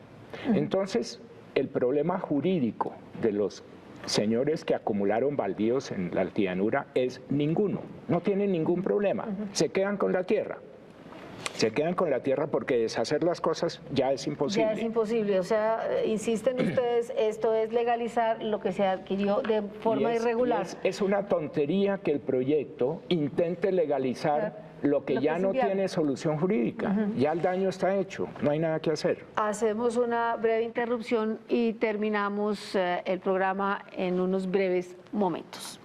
Entonces, el problema jurídico de los señores que acumularon baldíos en la altillanura es ninguno, no tienen ningún problema, se quedan con la tierra. Se quedan con la tierra porque deshacer las cosas ya es imposible. Ya es imposible, o sea, insisten ustedes, esto es legalizar lo que se adquirió de forma irregular. Es una tontería que el proyecto intente legalizar lo que ya no tiene solución jurídica. Ya el daño está hecho, no hay nada que hacer. Hacemos una breve interrupción y terminamos el programa en unos breves momentos.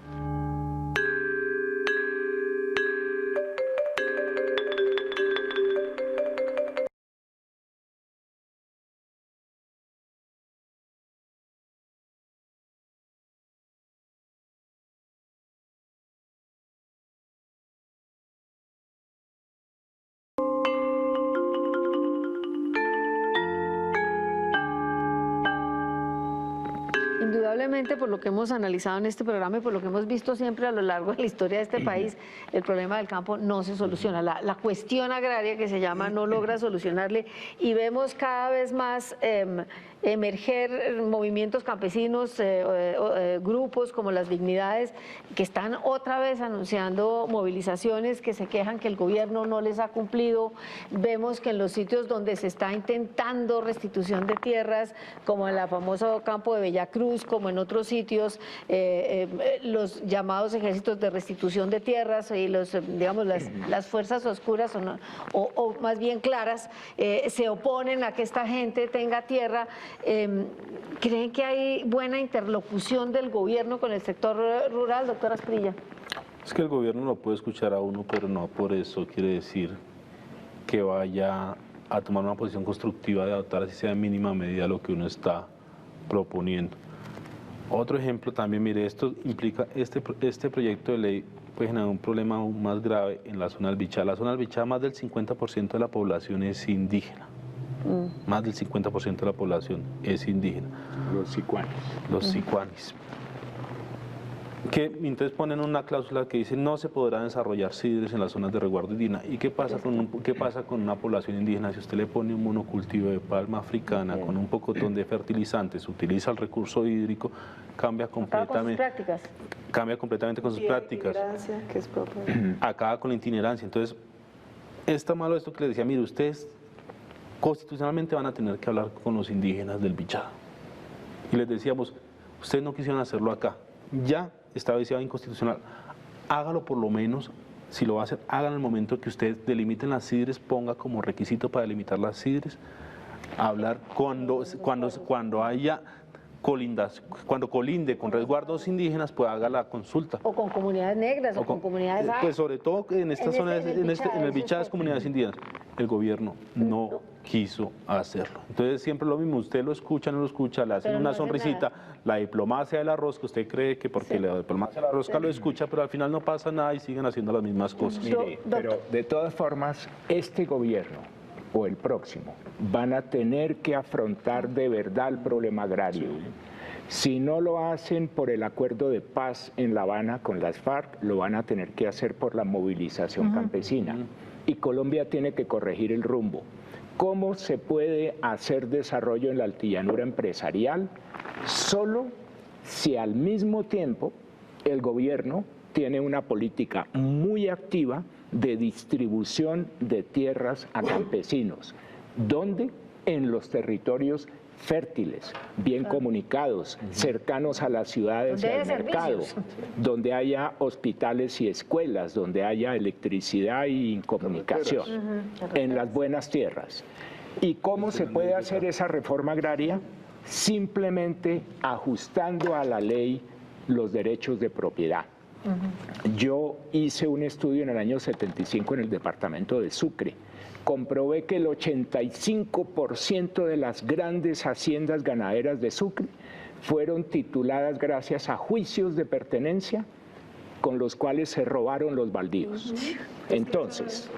Indudablemente, por lo que hemos analizado en este programa y por lo que hemos visto siempre a lo largo de la historia de este país, el problema del campo no se soluciona. La cuestión agraria, que se llama, no logra solucionarle, y vemos cada vez más emerger movimientos campesinos, grupos como las Dignidades, que están otra vez anunciando movilizaciones, que se quejan que el gobierno no les ha cumplido. Vemos que en los sitios donde se está intentando restitución de tierras, como en el famoso campo de Bellacruz, como en otros sitios, los llamados ejércitos de restitución de tierras y digamos, las fuerzas oscuras o más bien claras se oponen a que esta gente tenga tierra. ¿Creen que hay buena interlocución del gobierno con el sector rural, doctora Asprilla? Es que el gobierno lo puede escuchar a uno, pero no por eso quiere decir que vaya a tomar una posición constructiva de adoptar, así sea en mínima medida, lo que uno está proponiendo. Otro ejemplo también, mire, esto implica, este proyecto de ley puede generar un problema aún más grave en la zona del Bichá. La zona del Bichá, más del 50% de la población es indígena. Más del 50% de la población es indígena. Los sicuanis. Los sicuanis. Que entonces ponen una cláusula que dice no se podrá desarrollar sidres en las zonas de resguardo indígena. ¿Y qué pasa con una población indígena? Si usted le pone un monocultivo de palma africana con un pocotón de fertilizantes, utiliza el recurso hídrico, cambia completamente con sus prácticas. Que es propia. Acaba con la itinerancia. Entonces, está malo esto que les decía, mire, ustedes constitucionalmente van a tener que hablar con los indígenas del Bichá. Y les decíamos, ustedes no quisieron hacerlo acá, ya está viciado inconstitucional, hágalo por lo menos, si lo va a hacer, hagan en el momento que ustedes delimiten las sidres, ponga como requisito para delimitar las sidres, hablar cuando haya cuando colinde con resguardos indígenas, pues haga la consulta. O con comunidades negras, o con comunidades... Pues sobre todo en esta zona, en el Bichá, las comunidades indígenas, el gobierno no quiso hacerlo. Entonces siempre lo mismo, usted lo escucha, no lo escucha, le hacen una sonrisita, la diplomacia de la rosca, usted cree que porque la diplomacia de la rosca lo escucha, pero al final no pasa nada y siguen haciendo las mismas cosas. Mire, pero de todas formas, este gobierno o el próximo van a tener que afrontar de verdad el problema agrario. Si no lo hacen por el acuerdo de paz en La Habana con las FARC, lo van a tener que hacer por la movilización campesina. Y Colombia tiene que corregir el rumbo. ¿Cómo se puede hacer desarrollo en la altillanura empresarial? Solo si al mismo tiempo el gobierno tiene una política muy activa de distribución de tierras a campesinos. ¿Dónde? En los territorios fértiles, bien comunicados, cercanos a las ciudades y al mercado, donde haya hospitales y escuelas, donde haya electricidad y comunicación, en las buenas tierras. ¿Y cómo se puede hacer esa reforma agraria? Simplemente ajustando a la ley los derechos de propiedad. Yo hice un estudio en el año 75 en el departamento de Sucre. Comprobé que el 85% de las grandes haciendas ganaderas de Sucre fueron tituladas gracias a juicios de pertenencia con los cuales se robaron los baldíos. Entonces,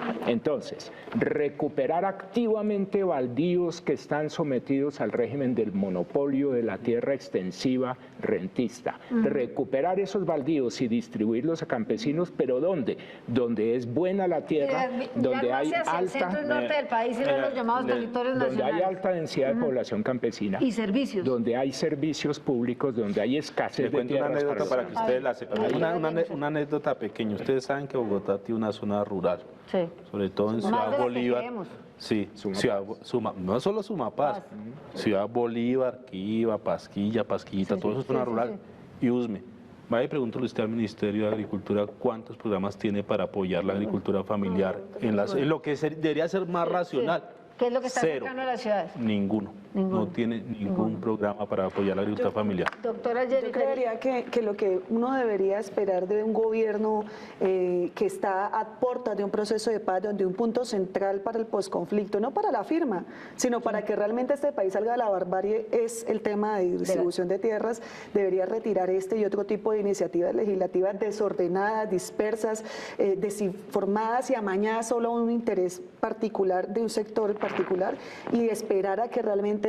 recuperar activamente baldíos que están sometidos al régimen del monopolio de la tierra extensiva rentista. Recuperar esos baldíos y distribuirlos a campesinos, ¿pero dónde? Donde es buena la tierra, donde hay alta densidad de población campesina. Y servicios. Donde hay servicios públicos, donde hay escasez de tierras. Una anécdota para que ustedes la sepan. Una anécdota pequeña. Ustedes saben que Bogotá tiene una zona rural, sobre todo en Ciudad Bolívar. Sí, no solo Sumapaz, Ciudad Bolívar, Quiva, Pasquillita, todo eso es zona rural. Y Usme, vaya y pregúntale usted al Ministerio de Agricultura cuántos programas tiene para apoyar la agricultura familiar en lo que debería ser más racional. ¿Qué es lo que está Cero. cercano a las ciudades? Ninguno. No tiene ningún programa para apoyar la agricultura familiar. Doctora Yo Jenny, creería que lo que uno debería esperar de un gobierno que está a puertas de un proceso de paz, donde un punto central para el posconflicto, no para la firma, sino para que realmente este país salga de la barbarie, es el tema de distribución de tierras, debería retirar este y otro tipo de iniciativas legislativas desordenadas, dispersas, desinformadas y amañadas solo a un interés particular de un sector particular, y esperar a que realmente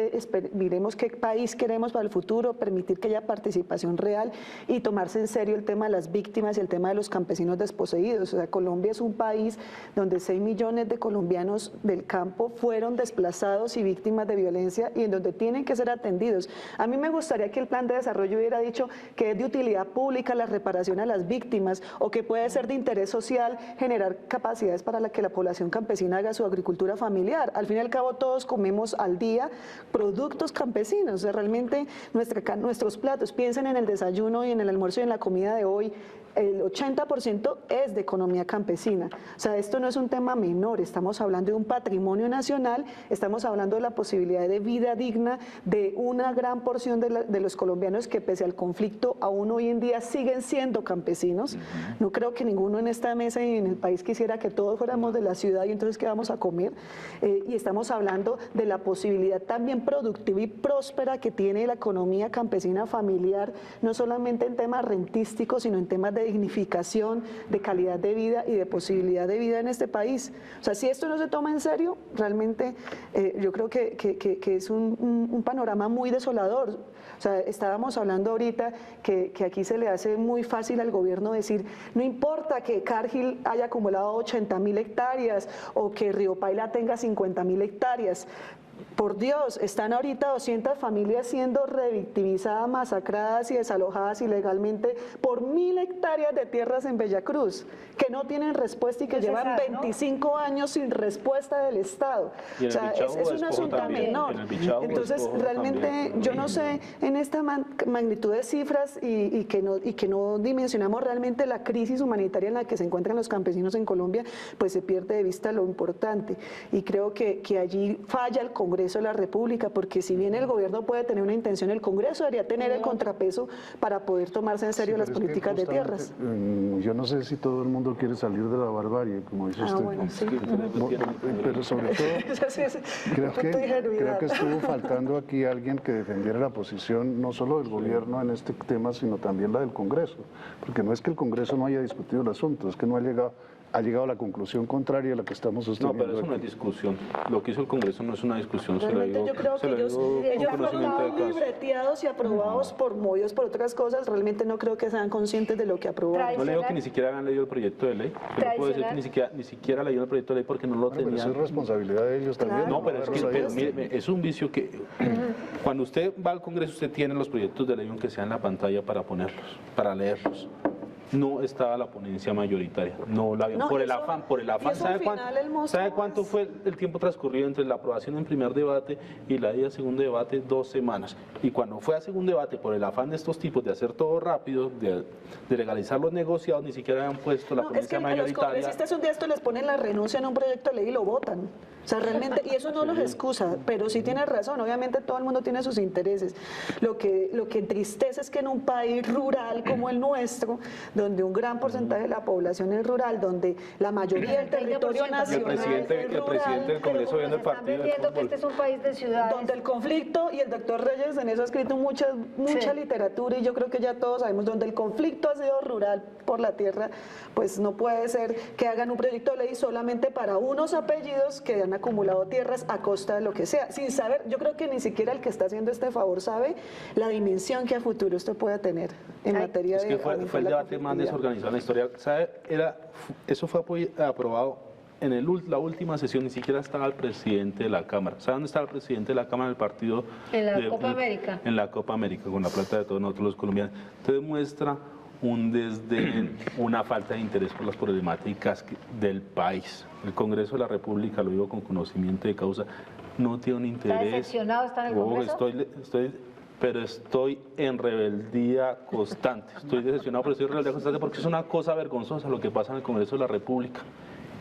miremos qué país queremos para el futuro, permitir que haya participación real y tomarse en serio el tema de las víctimas y el tema de los campesinos desposeídos. O sea, Colombia es un país donde 6 millones de colombianos del campo fueron desplazados y víctimas de violencia, y en donde tienen que ser atendidos. A mí me gustaría que el plan de desarrollo hubiera dicho que es de utilidad pública la reparación a las víctimas, o que puede ser de interés social generar capacidades para que la población campesina haga su agricultura familiar. Al fin y al cabo todos comemos al día productos campesinos. O sea, realmente nuestros platos, piensen en el desayuno y en el almuerzo y en la comida de hoy, el 80% es de economía campesina. O sea, esto no es un tema menor, estamos hablando de un patrimonio nacional, estamos hablando de la posibilidad de vida digna de una gran porción de los colombianos que, pese al conflicto, aún hoy en día siguen siendo campesinos. No creo que ninguno en esta mesa y en el país quisiera que todos fuéramos de la ciudad y entonces ¿qué vamos a comer? Y estamos hablando de la posibilidad también productiva y próspera que tiene la economía campesina familiar, no solamente en temas rentísticos, sino en temas de dignificación, de calidad de vida y de posibilidad de vida en este país. O sea, si esto no se toma en serio, realmente yo creo que es un panorama muy desolador. O sea, estábamos hablando ahorita que aquí se le hace muy fácil al gobierno decir, no importa que Cargill haya acumulado 80.000 hectáreas o que Río Paila tenga 50.000 hectáreas. Por Dios, están ahorita 200 familias siendo revictimizadas, masacradas y desalojadas ilegalmente por 1.000 hectáreas de tierras en Bellacruz, que no tienen respuesta y que llevan 25 años sin respuesta del Estado. O sea, es un asunto menor. Entonces, realmente, yo no sé, en esta magnitud de cifras y que no dimensionamos realmente la crisis humanitaria en la que se encuentran los campesinos en Colombia, pues se pierde de vista lo importante. Y creo que allí falla el Congreso de la República, porque si bien el gobierno puede tener una intención, el Congreso debería tener el contrapeso para poder tomarse en serio las políticas de tierras. Yo no sé si todo el mundo quiere salir de la barbarie, como dice usted. Bueno, sí. Pero sobre todo, creo que estuvo faltando aquí alguien que defendiera la posición no solo del gobierno en este tema, sino también la del Congreso. Porque no es que el Congreso no haya discutido el asunto, es que no ha llegado ha llegado a la conclusión contraria a la que estamos No, sosteniendo. pero eso no es aquí. discusión. Lo que hizo el Congreso no es una discusión, se lo Realmente digo, yo creo se que lo ellos digo con fueron conocimiento de caso. libreteados y aprobados movidos por otras cosas. Realmente no creo que sean conscientes de lo que aprobaron. No le digo que ni siquiera han leído el proyecto de ley. Yo no puedo decir que ni siquiera leyeron el proyecto de ley porque no lo Bueno, pero eso tenían. es responsabilidad de ellos también. Claro. No, pero es Haberlo que leído. mire, es un vicio que cuando usted va al Congreso usted tiene los proyectos de ley aunque sea en la pantalla para ponerlos, para leerlos. No estaba la ponencia mayoritaria, no la vio. No, por y el eso- afán, y eso al final él mostró ¿sabe cuánto más. fue el tiempo transcurrido entre la aprobación en primer debate y la ida a segundo debate? 2 semanas. Y cuando fue a segundo debate, por el afán de estos tipos de hacer todo rápido, de legalizar los negociados, ni siquiera habían puesto la No, es ponencia que a los mayoritaria. congresistas un día esto les ponen la renuncia en un proyecto de ley y lo votan. O sea, realmente, y eso no los excusa, pero sí tiene razón, obviamente todo el mundo tiene sus intereses. Lo que entristece es que en un país rural como el nuestro, donde un gran porcentaje de la población es rural, donde la mayoría del territorio 20%. nacional es El presidente del Congreso viendo el Están partido de vendiendo que fútbol. este es un país de ciudades. donde el conflicto, y el doctor Reyes en eso ha escrito mucha Sí. literatura, y yo creo que ya todos sabemos, donde el conflicto ha sido rural por la tierra, pues no puede ser que hagan un proyecto de ley solamente para unos apellidos que han acumulado tierras a costa de lo que sea, sin saber, yo creo que ni siquiera el que está haciendo este favor sabe la dimensión que a futuro esto pueda tener en materia Es de que fue aumentar el la debate más conflictividad. desorganizado en la historia. ¿Sabe? Eso fue aprobado en la última sesión, ni siquiera estaba el presidente de la Cámara. ¿Sabe dónde estaba el presidente de la Cámara del partido? En la Copa América. En la Copa América, con la plata de todos nosotros los colombianos. Entonces muestra un desdén, una falta de interés por las problemáticas del país. El Congreso de la República, lo digo con conocimiento de causa, no tiene un interés. decepcionado? ¿Está en el Oh, Congreso? pero estoy en rebeldía constante. Estoy decepcionado, pero estoy en rebeldía constante porque es una cosa vergonzosa lo que pasa en el Congreso de la República.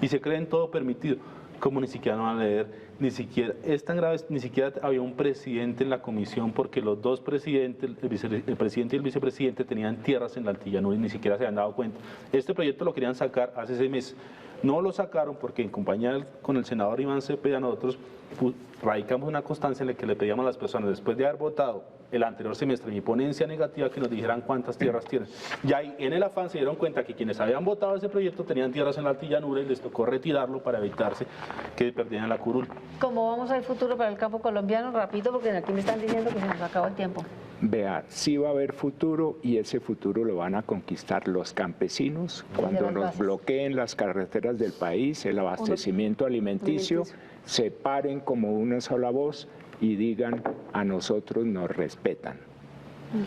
Y se creen todo permitido. Como ni siquiera no van a leer, ni siquiera, es tan grave, ni siquiera había un presidente en la comisión porque los dos presidentes, el presidente y el vicepresidente tenían tierras en la Altillanura y ni siquiera se habían dado cuenta. Este proyecto lo querían sacar hace 6 meses. No lo sacaron porque en compañía con el senador Iván Cepeda nosotros radicamos una constancia en la que le pedíamos a las personas, después de haber votado el anterior semestre mi ponencia negativa, que nos dijeran cuántas tierras tienen. Y ahí en el afán se dieron cuenta que quienes habían votado ese proyecto tenían tierras en la Altillanura y les tocó retirarlo para evitarse que perdieran la curul. ¿Cómo vamos al futuro para el campo colombiano? Rapidito, porque aquí me están diciendo que se nos acaba el tiempo. Vea, sí va a haber futuro y ese futuro lo van a conquistar los campesinos cuando las nos bases. bloqueen las carreteras del país, el abastecimiento alimenticio, se paren como una sola voz y digan a nosotros nos respetan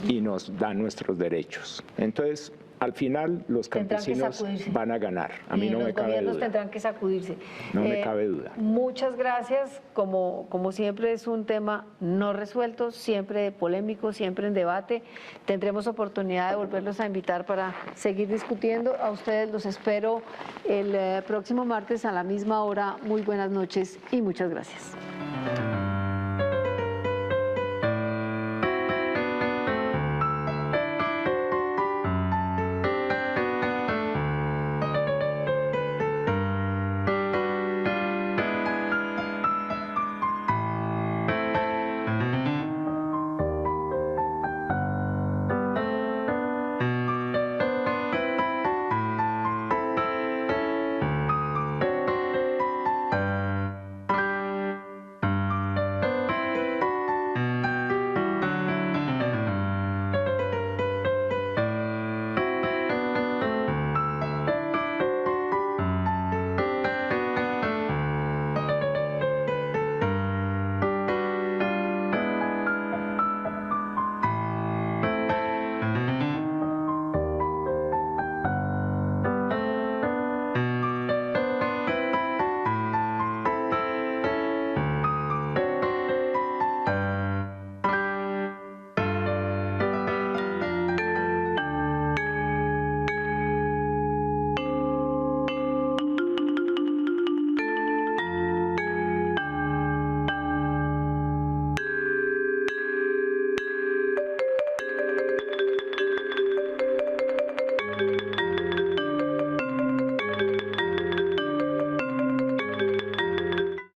y nos dan nuestros derechos. Entonces, al final los Tendrán que campesinos sacudirse. van a ganar, a mí Y no los me cabe gobiernos duda. tendrán que sacudirse. No me cabe duda. Muchas gracias. Como siempre es un tema no resuelto, siempre polémico, siempre en debate. Tendremos oportunidad de volverlos a invitar para seguir discutiendo. A ustedes los espero el próximo martes a la misma hora. Muy buenas noches y muchas gracias.